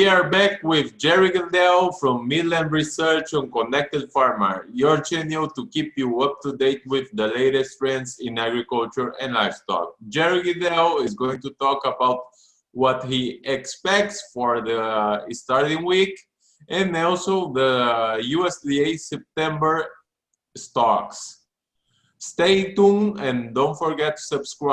We are back with Jerry Gidel from Midland Research on ConnectedFarmer, your channel to keep you up to date with the latest trends in agriculture and livestock. Jerry Gidel is going to talk about what he expects for the starting week and also the USDA September stocks. Stay tuned and don't forget to subscribe.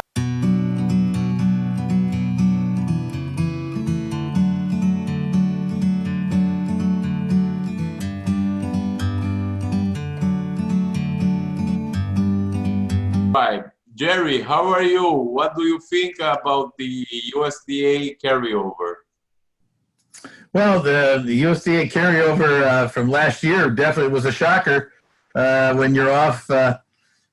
Jerry, how are you? What do you think about the USDA carryover? Well, the USDA carryover from last year definitely was a shocker when you're off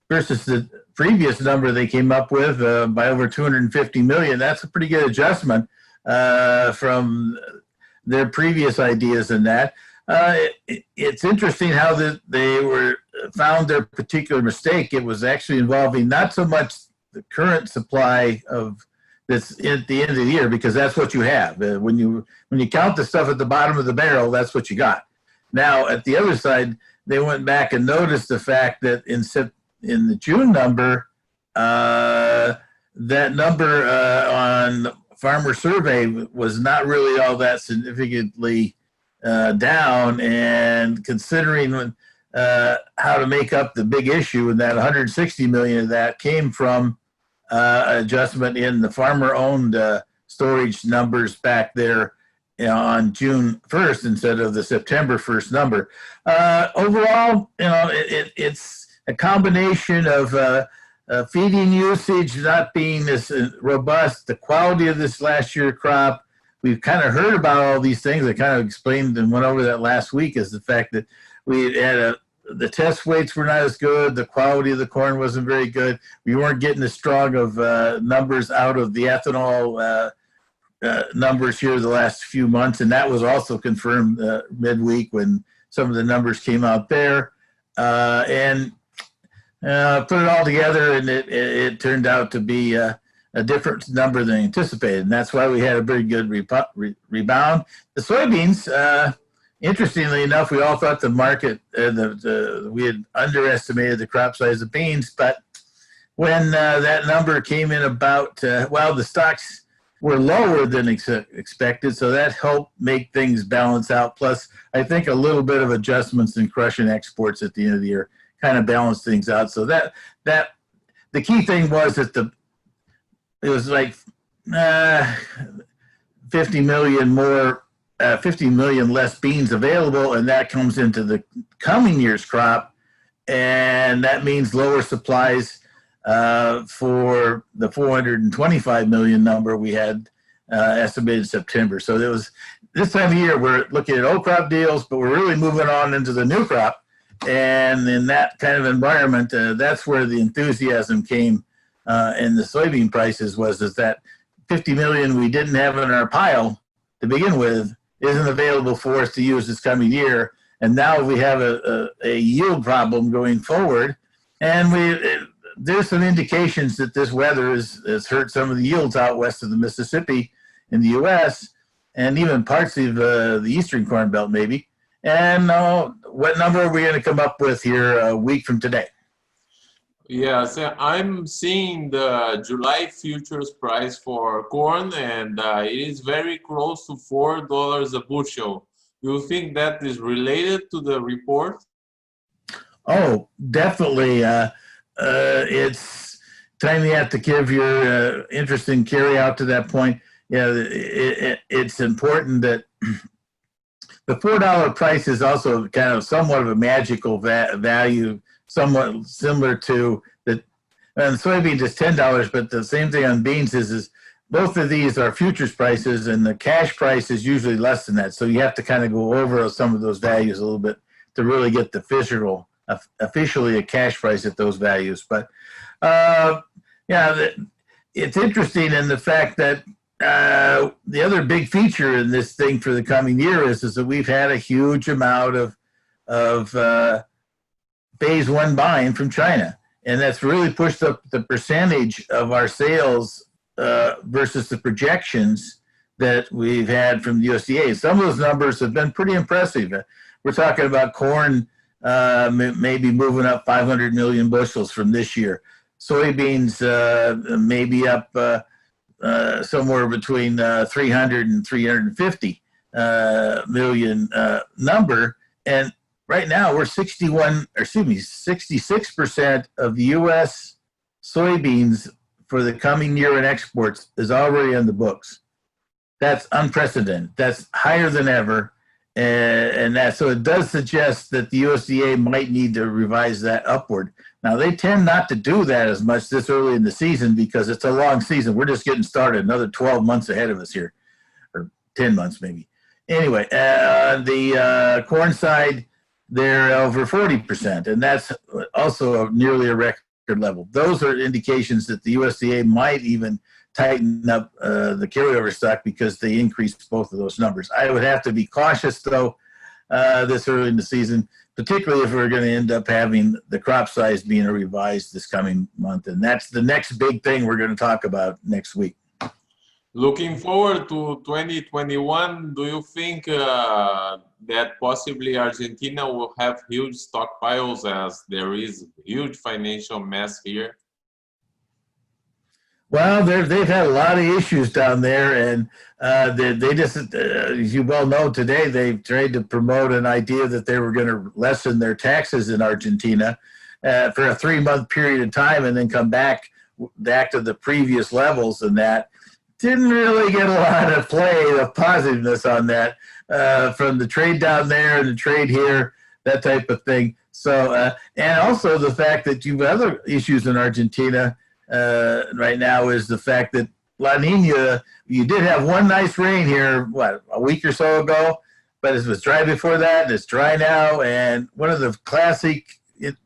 versus the previous number they came up with by over 250 million. That's a pretty good adjustment from their previous ideas in that. It's interesting how they found their particular mistake. It was actually involving not so much the current supply of this at the end of the year, because that's what you have. When you count the stuff at the bottom of the barrel, that's what you got. Now, at the other side, they went back and noticed the fact that in the June number, that number on Farmer Survey was not really all that significantly down, and considering how to make up the big issue, and that 160 million of that came from adjustment in the farmer-owned storage numbers back there on June 1st instead of the September 1st number. Overall, it's a combination of feeding usage not being as robust, the quality of this last year crop. We've kind of heard about all these things. I kind of explained and went over that last week, is the fact that we had the test weights were not as good. The quality of the corn wasn't very good. We weren't getting as strong of numbers out of the ethanol numbers here the last few months. And that was also confirmed midweek when some of the numbers came out there. And put it all together, and it turned out to be a different number than anticipated, and that's why we had a very good rebound. The soybeans, interestingly enough, we all thought the market, we had underestimated the crop size of beans, but when that number came in about, the stocks were lower than expected, so that helped make things balance out. Plus, I think a little bit of adjustments in crush and exports at the end of the year kind of balanced things out. So that the key thing was that it was like 50 million less beans available, and that comes into the coming year's crop, and that means lower supplies for the 425 million number we had estimated September. So there was, this time of year we're looking at old crop deals, but we're really moving on into the new crop, and in that kind of environment, that's where the enthusiasm came. And the soybean prices was that 50 million we didn't have in our pile to begin with isn't available for us to use this coming year. And now we have a yield problem going forward. And there's some indications that this weather has hurt some of the yields out west of the Mississippi in the U.S. and even parts of the Eastern Corn Belt maybe. And what number are we going to come up with here a week from today? Yeah, so I'm seeing the July futures price for corn, and it is very close to $4 a bushel. Do you think that is related to the report? Oh, definitely. It's time you have to give your interest in carry out to that point. Yeah, it's important that the $4 price is also kind of somewhat of a magical value, somewhat similar to the, and soybeans is $10, but the same thing on beans is both of these are futures prices, and the cash price is usually less than that. So you have to kind of go over some of those values a little bit to really get the officially a cash price at those values. But it's interesting in the fact that the other big feature in this thing for the coming year is that we've had a huge amount of phase one buying from China, and that's really pushed up the percentage of our sales versus the projections that we've had from the USDA. Some of those numbers have been pretty impressive. We're talking about corn maybe moving up 500 million bushels from this year. Soybeans maybe up somewhere between 300 and 350 million number. And right now we're 66% of the U.S. soybeans for the coming year in exports is already on the books. That's unprecedented. That's higher than ever. And so it does suggest that the USDA might need to revise that upward. Now, they tend not to do that as much this early in the season because it's a long season. We're just getting started, another 12 months ahead of us here, or 10 months maybe. Anyway, the corn side, they're over 40%, and that's also nearly a record level. Those are indications that the USDA might even tighten up the carryover stock because they increased both of those numbers. I would have to be cautious, though, this early in the season, particularly if we're going to end up having the crop size being revised this coming month. And that's the next big thing we're going to talk about next week. Looking forward to 2021, do you think that possibly Argentina will have huge stockpiles as there is huge financial mess here? Well, they've had a lot of issues down there, and they just, as you well know, today they've tried to promote an idea that they were going to lessen their taxes in Argentina for a 3-month period of time and then come back to the previous levels, and that didn't really get a lot of play of positiveness on that from the trade down there and the trade here, that type of thing. So, and also the fact that you've other issues in Argentina right now is the fact that La Nina, you did have one nice rain here, what, a week or so ago, but it was dry before that, and it's dry now. And one of the classic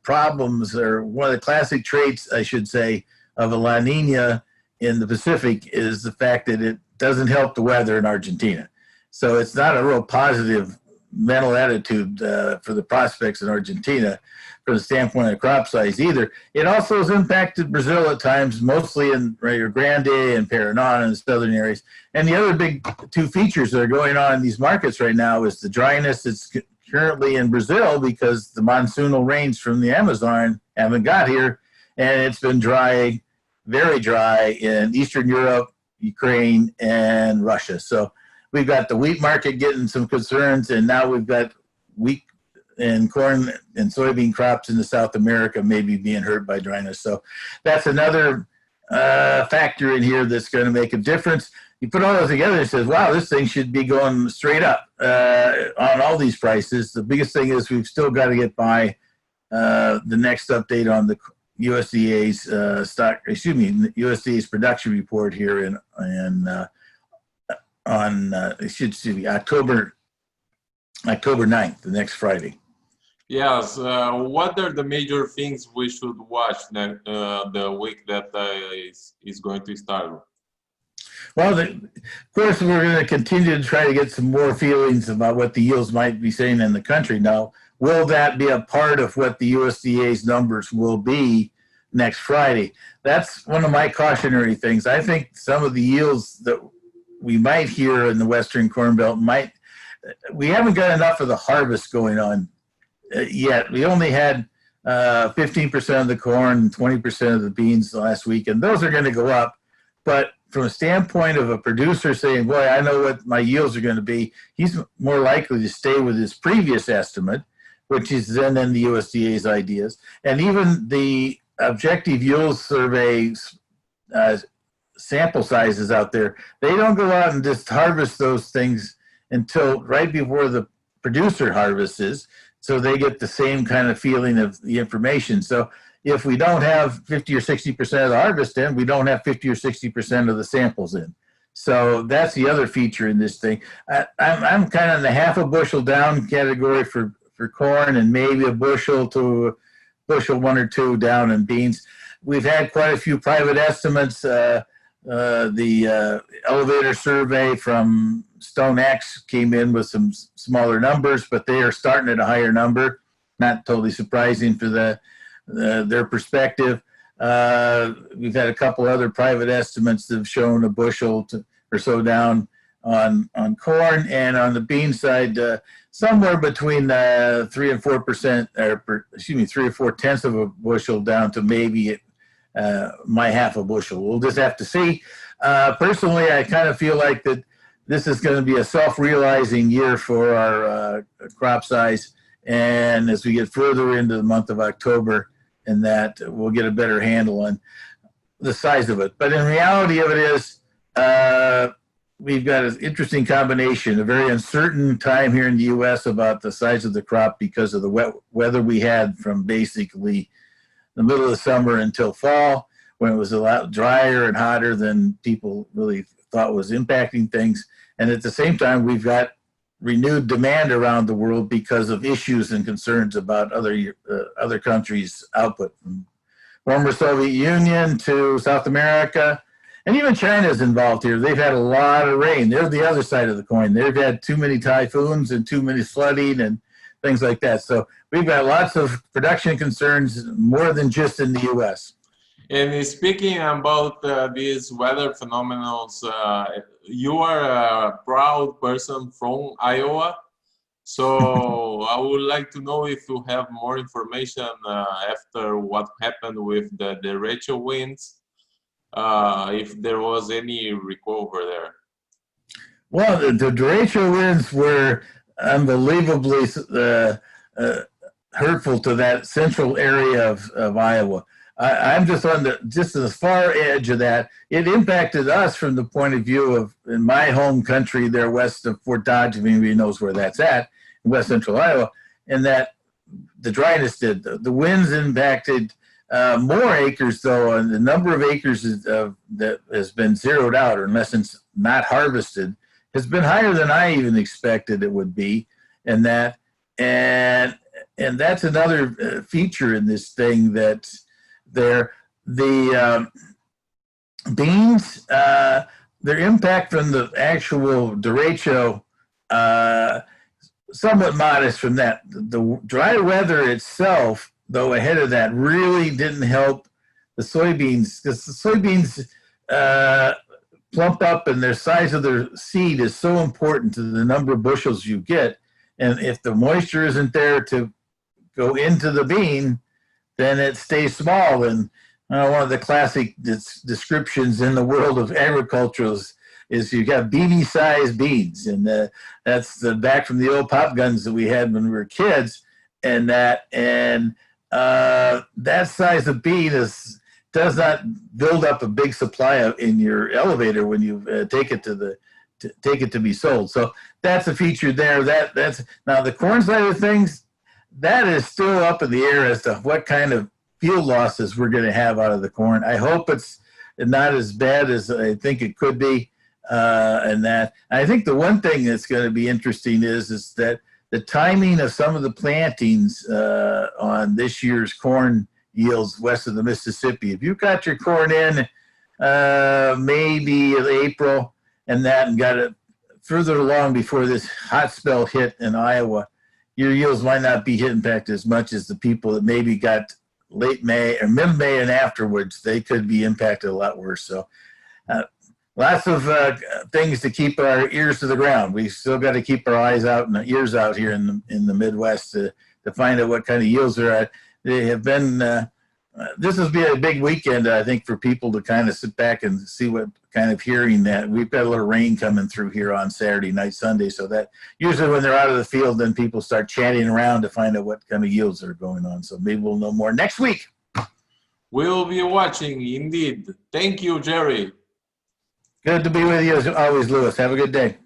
problems, or one of the classic traits, I should say, of a La Nina in the Pacific is the fact that it doesn't help the weather in Argentina. So it's not a real positive mental attitude for the prospects in Argentina from the standpoint of crop size either. It also has impacted Brazil at times, mostly in Rio Grande and Paraná and the southern areas. And the other big two features that are going on in these markets right now is the dryness that's currently in Brazil because the monsoonal rains from the Amazon haven't got here, and it's been dry, very dry in Eastern Europe, Ukraine, and Russia. So we've got the wheat market getting some concerns, and now we've got wheat and corn and soybean crops in the South America maybe being hurt by dryness. So that's another factor in here that's going to make a difference. You put all those together and says, wow, this thing should be going straight up on all these prices. The biggest thing is we've still got to get by the next update on the USDA's USDA's production report here on October 9th, the next Friday. Yes. What are the major things we should watch the week that is going to start? Well, of course, we're going to continue to try to get some more feelings about what the yields might be saying in the country. Now, will that be a part of what the USDA's numbers will be next Friday? That's one of my cautionary things. I think some of the yields that we might hear in the Western Corn Belt we haven't got enough of the harvest going on yet. We only had 15% of the corn and 20% of the beans last week, and those are going to go up. But from a standpoint of a producer saying, boy, I know what my yields are going to be, he's more likely to stay with his previous estimate, which is then in the USDA's ideas. And even the objective yield survey sample sizes out there, they don't go out and just harvest those things until right before the producer harvests, so they get the same kind of feeling of the information. So if we don't have 50 or 60% of the harvest in, we don't have 50 or 60% of the samples in. So that's the other feature in this thing. I'm kind of in the half a bushel down category for corn, and maybe a bushel to a bushel 1 or 2 down in beans. We've had quite a few private estimates. The elevator survey from StoneX came in with some smaller numbers, but they are starting at a higher number. Not totally surprising for their perspective. We've had a couple other private estimates that have shown a bushel or so down on corn, and on the bean side, somewhere between 3 and 4%, or excuse me, 3 or 4 tenths of a bushel down to maybe my half a bushel. We'll just have to see. Personally, I kind of feel like that this is going to be a self-realizing year for our crop size, and as we get further into the month of October, and that we'll get a better handle on the size of it. But in reality of it is, we've got an interesting combination, a very uncertain time here in the U.S. about the size of the crop because of the wet weather we had from basically the middle of the summer until fall, when it was a lot drier and hotter than people really thought was impacting things. And at the same time, we've got renewed demand around the world because of issues and concerns about other countries' output, from former Soviet Union to South America, and even China is involved here. They've had a lot of rain. They're the other side of the coin. They've had too many typhoons and too many flooding and things like that. So we've got lots of production concerns, more than just in the U.S. And speaking about these weather phenomena, you are a proud person from Iowa. So I would like to know if you have more information after what happened with the derecho winds, if there was any recovery there. Well, the derecho winds were unbelievably hurtful to that central area of Iowa. I'm just on the far edge of that. It impacted us from the point of view of, in my home country there west of Fort Dodge, if anybody knows where that's at, in west central Iowa, and that the dryness did. The winds impacted more acres, though, and the number of acres that has been zeroed out, or in essence not harvested, has been higher than I even expected it would be. And that's another feature in this thing, that the beans, their impact from the actual derecho, somewhat modest from that. The dry weather itself, though, ahead of that, really didn't help the soybeans, because the soybeans plump up, and their size of their seed is so important to the number of bushels you get. And if the moisture isn't there to go into the bean, then it stays small. And one of the classic descriptions in the world of agriculture is you got BB-sized beans, and that's back from the old pop guns that we had when we were kids. And that size of bean does not build up a big supply in your elevator when you take it to be sold. So that's a feature there. That's now the corn side of things. That is still up in the air as to what kind of field losses we're going to have out of the corn. I hope it's not as bad as I think it could be. And I think the one thing that's going to be interesting is that the timing of some of the plantings on this year's corn yields west of the Mississippi. If you got your corn in maybe in April and got it further along before this hot spell hit in Iowa, your yields might not be impacted as much as the people that maybe got late May or mid-May and afterwards. They could be impacted a lot worse. So lots of things to keep our ears to the ground. We still got to keep our eyes out and ears out here in the Midwest to find out what kind of yields they're at. They have been, this has been a big weekend, I think, for people to kind of sit back and see what kind of hearing that. We've got a little rain coming through here on Saturday night, Sunday, so that usually when they're out of the field, then people start chatting around to find out what kind of yields are going on. So maybe we'll know more next week. We'll be watching, indeed. Thank you, Jerry. Good to be with you as always, Lewis. Have a good day.